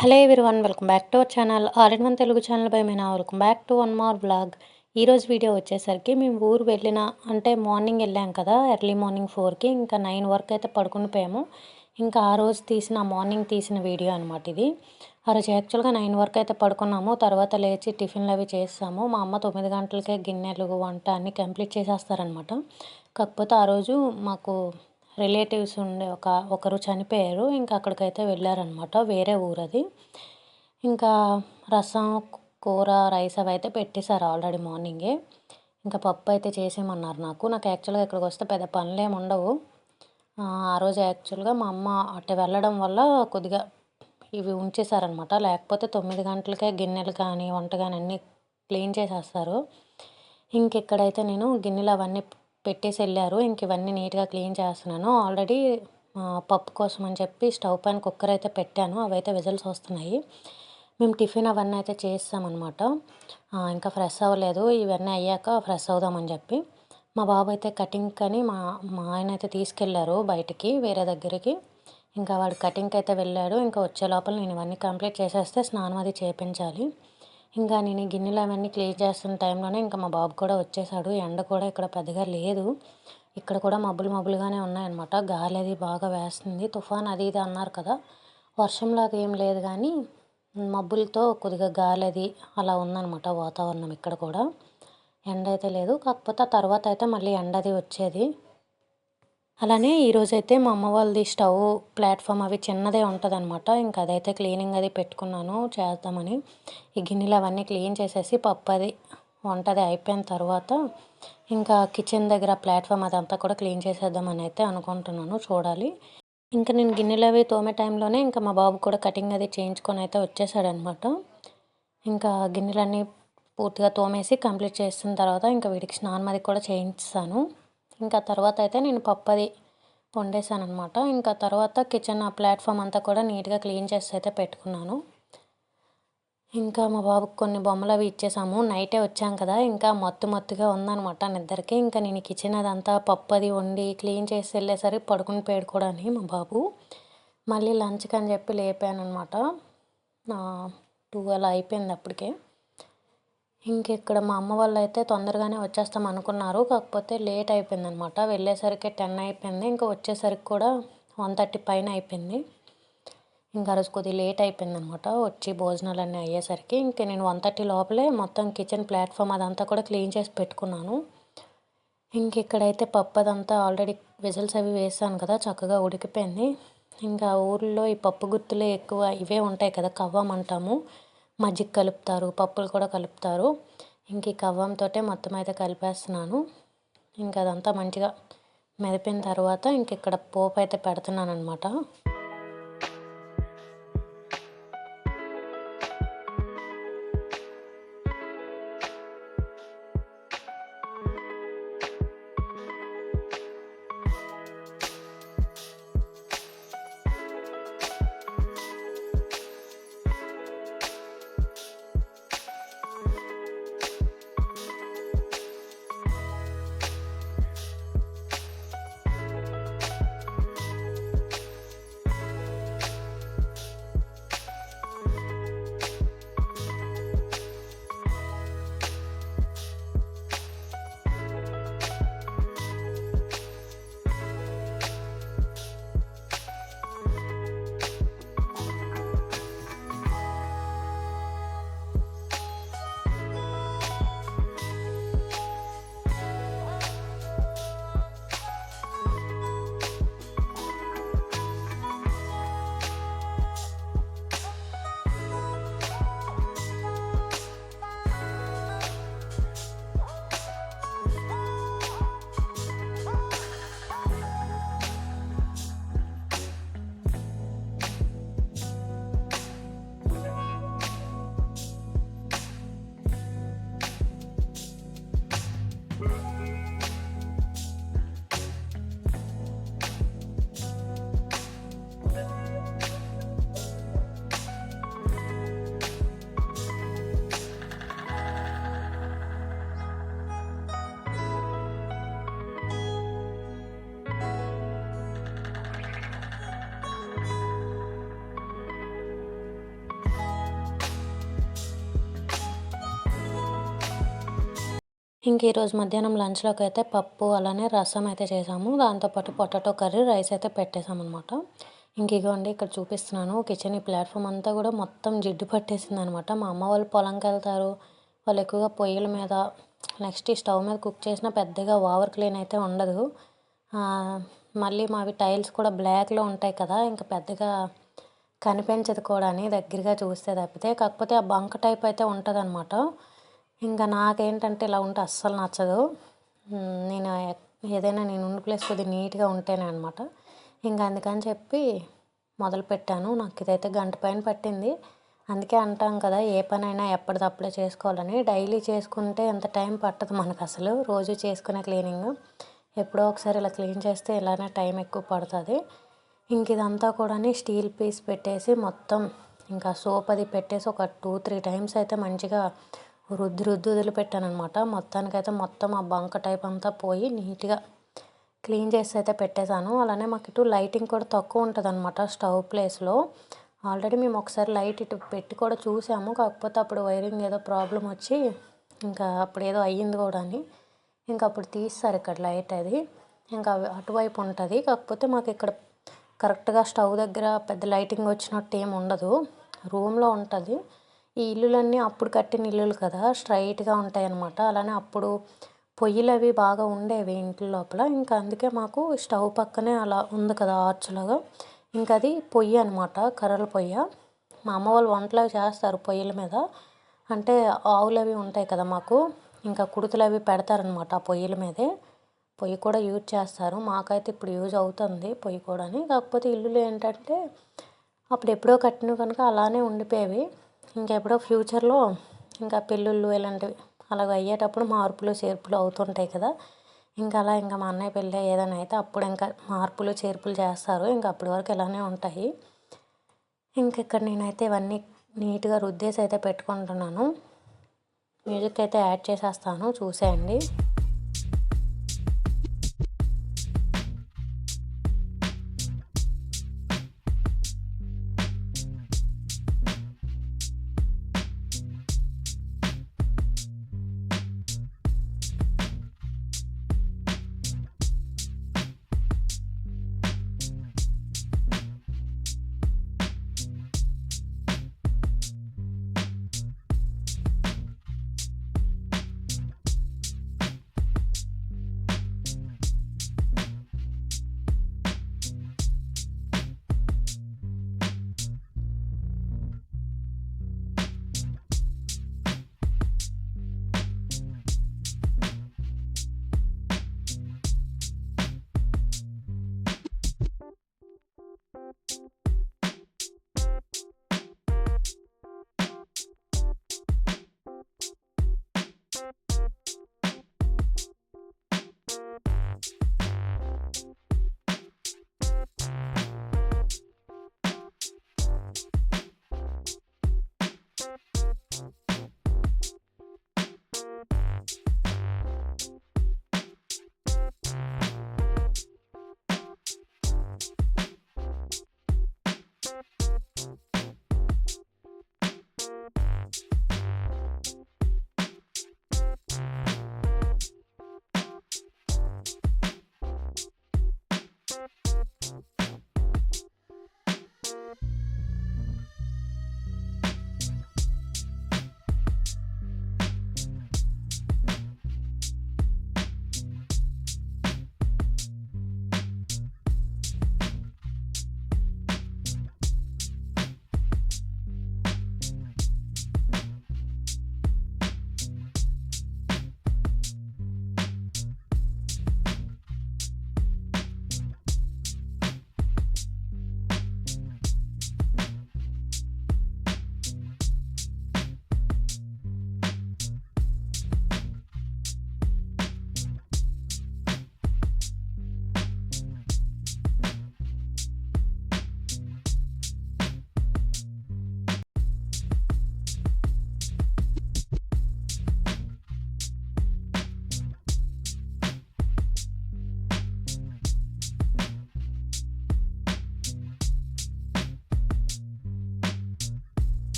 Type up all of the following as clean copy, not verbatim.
Hello everyone, welcome back to our channel all in one Telugu channel by Meena. Welcome back to one more vlog. ఈరోజు video వచ్చేసరికి మేము ఊరు వెళ్ళిన అంటే morning వెళ్ళాం కదా, ఎర్లీ మార్నింగ్ 4కి, ఇంకా 9 వరకు అయితే పడుకుని పోయాము. ఇంకా ఆ రోజు మార్నింగ్ తీసిన వీడియో అనమాట ఇది. ఆ రోజు యాక్చువల్గా 9 వరకు అయితే పడుకున్నాము. తర్వాత లేచి టిఫిన్లు అవి చేస్తాము. మా అమ్మ 9 గంటలకే గిన్నెలు వంట అన్నీ కంప్లీట్ చేసేస్తారనమాట. కాకపోతే ఆ రోజు మాకు రిలేటివ్స్ ఒకరు చనిపోయారు. ఇంకా అక్కడికైతే వెళ్ళారనమాట, వేరే ఊరు అది. ఇంకా రసం, కూర, రైస్ అవి అయితే పెట్టేశారు ఆల్రెడీ మార్నింగే. ఇంకా పప్పు అయితే చేసేయమన్నారు నాకు యాక్చువల్గా ఇక్కడికి వస్తే పెద్ద పనులు ఏమి ఉండవు. ఆ రోజు యాక్చువల్గా మా అమ్మ అటు వెళ్ళడం వల్ల కొద్దిగా ఇవి ఉంచేశారనమాట. లేకపోతే 9 గంటలకే గిన్నెలు కానీ వంట కానీ అన్నీ క్లీన్ చేసేస్తారు. ఇంకెక్కడైతే నేను గిన్నెలు అవన్నీ పెట్టేసి వెళ్ళారు. ఇంక ఇవన్నీ నీట్గా క్లీన్ చేస్తున్నాను. ఆల్రెడీ పప్పు కోసం అని చెప్పి స్టవ్ పైన కుక్కర్ అయితే పెట్టాను. అవైతే విజిల్స్ వస్తున్నాయి. మేము టిఫిన్ అవన్నీ అయితే చేస్తామన్నమాట. ఇంకా ఫ్రెష్ అవ్వలేదు. ఇవన్నీ అయ్యాక ఫ్రెష్ అవుదామని చెప్పి మా బాబు అయితే కటింగ్ అని మా ఆయన అయితే తీసుకెళ్లారు బయటికి, వేరే దగ్గరికి. ఇంకా వాడు కటింగ్కి అయితే వెళ్ళాడు. ఇంకా వచ్చే లోపల నేను ఇవన్నీ కంప్లీట్ చేసేస్తే స్నానం అది చేయించాలి. ఇంకా నేను గిన్నెలు అవన్నీ క్లీన్ చేస్తున్న టైంలోనే ఇంకా మా బాబు కూడా వచ్చేసాడు. ఎండ కూడా ఇక్కడ పెద్దగా లేదు. ఇక్కడ కూడా మబ్బులుగానే ఉన్నాయన్నమాట. గాలి అది బాగా వేస్తుంది. తుఫాన్ అది ఇది అన్నారు కదా, వర్షంలాగా ఏం లేదు కానీ మబ్బులతో కొద్దిగా గాలి అది అలా ఉందన్నమాట వాతావరణం. ఇక్కడ కూడా ఎండ అయితే లేదు. కాకపోతే ఆ తర్వాత అయితే మళ్ళీ ఎండ అది వచ్చేది. అలానే ఈరోజైతే మా అమ్మ వాళ్ళది స్టవ్ ప్లాట్ఫామ్ అవి చిన్నదే ఉంటుందన్నమాట. ఇంకా అదైతే క్లీనింగ్ అది పెట్టుకున్నాను చేద్దామని. ఈ గిన్నెలు అవన్నీ క్లీన్ చేసేసి పప్పు అది వంటది అయిపోయిన తర్వాత ఇంకా కిచెన్ దగ్గర ప్లాట్ఫామ్ అదంతా కూడా క్లీన్ చేసేద్దామని అయితే అనుకుంటున్నాను. చూడాలి. ఇంకా నేను గిన్నెలు అవి తోమే టైంలోనే ఇంకా మా బాబు కూడా కటింగ్ అది చేయించుకొని అయితే వచ్చేసాడనమాట. ఇంకా గిన్నెలన్నీ పూర్తిగా తోమేసి కంప్లీట్ చేసిన తర్వాత ఇంకా వీడికి స్నానం అది కూడా చేయించాను. ఇంకా తర్వాత అయితే నేను పప్పు అది వండేసాను అనమాట. ఇంకా తర్వాత కిచెన్ ప్లాట్ఫామ్ అంతా కూడా నీట్గా క్లీన్ చేసి అయితే పెట్టుకున్నాను. ఇంకా మా బాబుకి కొన్ని బొమ్మలు అవి ఇచ్చేసాము. నైటే వచ్చాం కదా, ఇంకా మత్తుగా ఉందనమాట నిద్రకి. ఇంకా నేను కిచెన్ అదంతా పప్పు అది వండి క్లీన్ చేసి వెళ్ళేసరికి పడుకుని పోయాడు కూడా అని మా బాబు. మళ్ళీ లంచ్కి అని చెప్పి లేపాను అనమాట. 12 అయిపోయింది అప్పటికే. ఇంకెక్కడ మా అమ్మ వాళ్ళు అయితే తొందరగానే వచ్చేస్తాం అనుకున్నారు. కాకపోతే లేట్ అయిపోయిందనమాట. వెళ్ళేసరికి 10 అయిపోయింది. ఇంకా వచ్చేసరికి కూడా 1:30 పైన అయిపోయింది. ఇంకా ఆ రోజు కొద్దిగా లేట్ అయిపోయిందనమాట వచ్చి భోజనాలన్నీ అయ్యేసరికి. ఇంక నేను 1:30 లోపలే మొత్తం కిచెన్ ప్లాట్ఫామ్ అదంతా కూడా క్లీన్ చేసి పెట్టుకున్నాను. ఇక్కడైతే పప్పు అదంతా ఆల్రెడీ విజిల్స్ అవి వేసాను కదా, చక్కగా ఉడికిపోయింది. ఇంకా ఊర్లో ఈ పప్పు గుత్తులే ఎక్కువ ఇవే ఉంటాయి కదా, కవ్వం అంటాము. మజ్జిగ కలుపుతారు, పప్పులు కూడా కలుపుతారు. ఈ కవ్వంతో మొత్తం అయితే కలిపేస్తున్నాను. ఇంకా అదంతా మంచిగా మెదిపిన తర్వాత ఇక్కడ పోపు అయితే పెడుతున్నాను అనమాట. ఇంక ఈరోజు మధ్యాహ్నం లంచ్‌లోకి అయితే పప్పు, అలానే రసం అయితే చేసాము. దాంతోపాటు పొటాటో కర్రీ, రైస్ అయితే పెట్టేసామనమాట. ఇంక ఇగోండి ఇక్కడ చూపిస్తున్నాను. కిచెన్ ఈ ప్లాట్‌ఫామ్ అంతా కూడా మొత్తం జిడ్డు పట్టేసిందనమాట. మా అమ్మ వాళ్ళు పొలంకెళ్తారు. వాళ్ళు ఎక్కువగా పొయ్యిల మీద, నెక్స్ట్ ఈ స్టవ్ మీద కుక్ చేసినా పెద్దగా ఓవర్ క్లీన్ అయితే ఉండదు. మళ్ళీ మావి టైల్స్ కూడా బ్లాక్‌లో ఉంటాయి కదా! ఇంక పెద్దగా కనిపించదు కూడా అని దగ్గరగా చూస్తే తప్పితే. కాకపోతే ఆ బంక టైప్ అయితే ఉంటదనమాట. ఇంకా నాకేంటంటే ఇలా ఉంటే అస్సలు నచ్చదు. నేను ఏదైనా నేను ఉన్న ప్లేస్ కొద్దిగా నీట్‌గా ఉంటేనే అనమాట. ఇంక అందుకని చెప్పి మొదలుపెట్టాను. నాకు ఇదైతే గంట పైన పట్టింది. అందుకే అంటాం కదా! ఏ పనైనా ఎప్పటిదప్పుడే చేసుకోవాలని. డైలీ చేసుకుంటే ఎంత టైం పట్టదు మనకసలు. రోజు చేసుకునే క్లీనింగు. ఎప్పుడో ఒకసారి ఇలా క్లీన్ చేస్తే ఇలానే టైం ఎక్కువ పడుతుంది. ఇంక ఇదంతా కూడాని స్టీల్ పీస్ పెట్టేసి మొత్తం ఇంకా సోప్ అది పెట్టేసి ఒక 2-3 టైమ్స్ అయితే మంచిగా రుద్ది వదిలిపెట్టాననమాట. మొత్తానికైతే మొత్తం ఆ బంక టైప్ అంతా పోయి నీట్‌గా క్లీన్ చేసి అయితే పెట్టేశాను. అలానే మాకు ఇటు లైటింగ్ కూడా తక్కువ ఉంటదనమాట స్టవ్ ప్లేస్‌లో. ఆల్రెడీ మేము ఒకసారి లైట్ ఇటు పెట్టి కూడా చూసాము. కాకపోతే అప్పుడు వైరింగ్ ఏదో ప్రాబ్లమ్ వచ్చి ఇంకా అప్పుడేదో అయ్యింది కూడా అని ఇంక అప్పుడు తీసేశారు ఇక్కడ లైట్ అది. ఇంకా అటువైపు ఉంటుంది. కాకపోతే మాకు ఇక్కడ కరెక్ట్‌గా స్టవ్ దగ్గర పెద్ద లైటింగ్ వచ్చినట్టు ఏమి ఉండదు. రూమ్‌లో ఉంటుంది. ఈ ఇల్లులన్నీ అప్పుడు కట్టిన ఇల్లులు కదా! స్ట్రైట్‌గా ఉంటాయన్నమాట. అలానే అప్పుడు పొయ్యిలవి బాగా ఉండేవి ఇంటి లోపల. ఇంకా అందుకే మాకు స్టవ్ పక్కనే అలా ఉంది కదా ఆర్చ్‌లాగా. ఇంక అది పొయ్యి అనమాట. కర్రల పొయ్య. మా అమ్మ వాళ్ళు వంటలు అవి చేస్తారు పొయ్యిల మీద. అంటే ఆవులవి ఉంటాయి కదా మాకు. ఇంకా కుడుతులవి పెడతారనమాట ఆ పొయ్యిల మీదే. పొయ్యి కూడా యూజ్ చేస్తారు. మాకైతే ఇప్పుడు యూజ్ అవుతుంది పొయ్యి కూడాని. కాకపోతే ఇల్లులు ఏంటంటే అప్పుడు ఎప్పుడో కట్టినవి కనుక అలానే ఉండిపోయేవి. ఇంకెప్పుడో ఫ్యూచర్‌లో ఇంకా పెళ్ళిళ్ళు ఇలాంటివి అలాగ అయ్యేటప్పుడు మార్పులు, చేర్పులు అవుతుంటాయి కదా! ఇంకా మా అన్నయ్య పెళ్ళి ఏదైనా అయితే అప్పుడు ఇంకా మార్పులు, చేర్పులు చేస్తారు. ఇంక అప్పటి వరకు ఇలానే ఉంటాయి. ఇక్కడ నేనైతే ఇవన్నీ నీట్‌గా రుద్దేసి అయితే పెట్టుకుంటున్నాను. మ్యూజిక్ అయితే యాడ్ చేసేస్తాను చూసేయండి.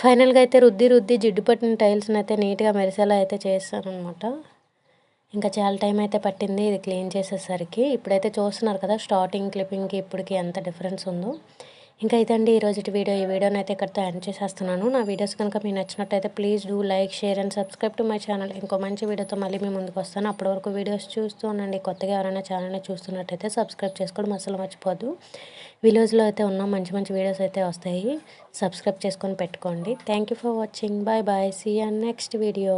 ఫైనల్గా అయితే రుద్ది జిడ్డు పట్టిన టైల్స్ని అయితే నీట్గా మెరిసేలా అయితే చేస్తానమాట. ఇంకా చాలా టైం అయితే పట్టింది ఇది క్లీన్ చేసేసరికి. ఇప్పుడైతే చూస్తున్నారు కదా స్టార్టింగ్ క్లిప్పింగ్కి ఇప్పటికి ఎంత డిఫరెన్స్ ఉందో. ఇంకా ఇదండి ఈరోజుటి వీడియో. ఈ వీడియోని అయితే ఇక్కడితో ఎండ్ చేసేస్తున్నాను. నా వీడియోస్ కనుక మీకు నచ్చినట్టయితే please do like, share and subscribe to my channel. ఇంకో మంచి వీడియోతో మళ్ళీ మీ ముందుకు వస్తాను. అప్పటి వరకు వీడియోస్ చూస్తూ ఉండండి. కొత్తగా ఎవరైనా ఛానల్ని చూస్తున్నట్టయితే సబ్స్క్రైబ్ చేసుకోవడం అసలు మర్చిపోద్దు. విలేజ్లో అయితే ఉన్న మంచి మంచి వీడియోస్ అయితే వస్తాయి. సబ్స్క్రైబ్ చేసుకొని పెట్టుకోండి. Thank you for watching. Bye bye. See you next video.